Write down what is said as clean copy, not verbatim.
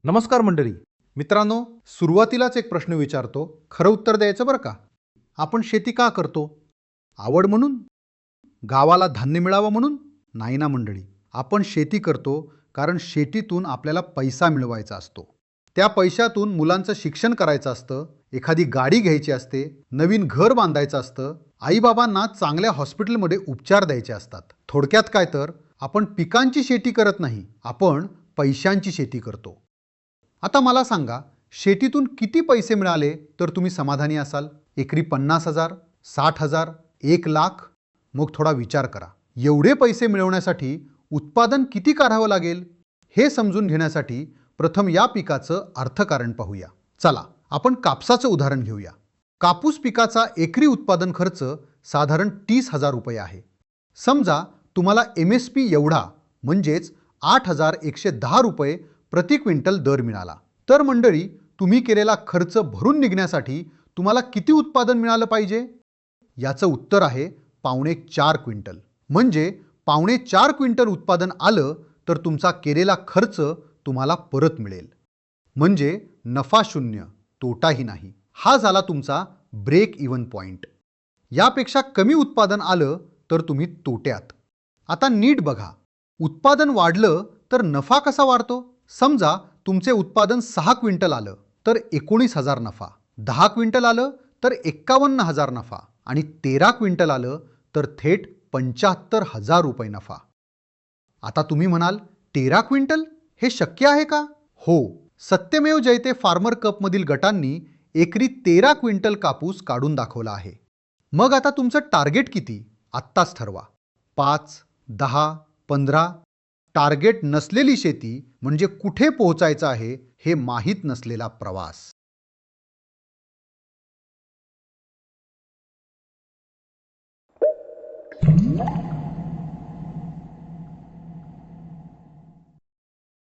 नमस्कार मंडळी. मित्रांनो, सुरुवातीलाच एक प्रश्न विचारतो, खरं उत्तर द्यायचं बरं का. आपण शेती का करतो? आवड म्हणून? गावाला धान्य मिळावं म्हणून? नाही ना मंडळी. आपण शेती करतो कारण शेतीतून आपल्याला पैसा मिळवायचा असतो. त्या पैशातून मुलांचं शिक्षण करायचं असतं, एखादी गाडी घ्यायची असते, नवीन घर बांधायचं असतं, आईबाबांना चांगल्या हॉस्पिटलमध्ये उपचार द्यायचे असतात. थोडक्यात काय तर आपण पिकांची शेती करत नाही, आपण पैशांची शेती करतो. आता मला सांगा, शेतीतून किती पैसे मिळाले तर तुम्ही समाधानी असाल? एकरी 50,000, 60,000, 1,00,000? मग थोडा विचार करा. एवढे पैसे मिळवण्यासाठी उत्पादन किती काढावं लागेल? हे समजून घेण्यासाठी प्रथम या पिकाचं अर्थकारण पाहूया. चला, आपण कापसाचं उदाहरण घेऊया. कापूस पिकाचा एकरी उत्पादन खर्च साधारण 30,000 रुपये आहे. समजा तुम्हाला MSP एवढा म्हणजेच 8,110 रुपये प्रति क्विंटल दर मिळाला. तर मंडळी, तुम्ही केलेला खर्च भरून निघण्यासाठी तुम्हाला किती उत्पादन मिळालं पाहिजे? याचं उत्तर आहे 4.25 क्विंटल. म्हणजे 4.25 क्विंटल उत्पादन आलं तर तुमचा केलेला खर्च तुम्हाला परत मिळेल. म्हणजे नफा शून्य, तोटाही नाही. हा झाला तुमचा ब्रेक इव्हन पॉइंट. यापेक्षा कमी उत्पादन आलं तर तुम्ही तोट्यात. आता नीट बघा, उत्पादन वाढलं तर नफा कसा वाढतो? समजा तुमचे उत्पादन 6 क्विंटल आलं तर 19,000 नफा, 10 क्विंटल आलं तर 51,000 नफा आणि 13 क्विंटल आलं तर थेट 75,000 रुपये नफा. आता तुम्ही म्हणाल, 13 क्विंटल हे शक्य आहे का? हो, सत्यमेव जयते फार्मर कपमधील गटांनी एकरी 13 क्विंटल कापूस काढून दाखवला आहे. मग आता तुमचं टार्गेट किती? आत्ताच ठरवा. 5, 10, 15? टार्गेट नसलेली शेती म्हणजे कुठे पोहोचायचं आहे हे माहीत नसलेला प्रवास.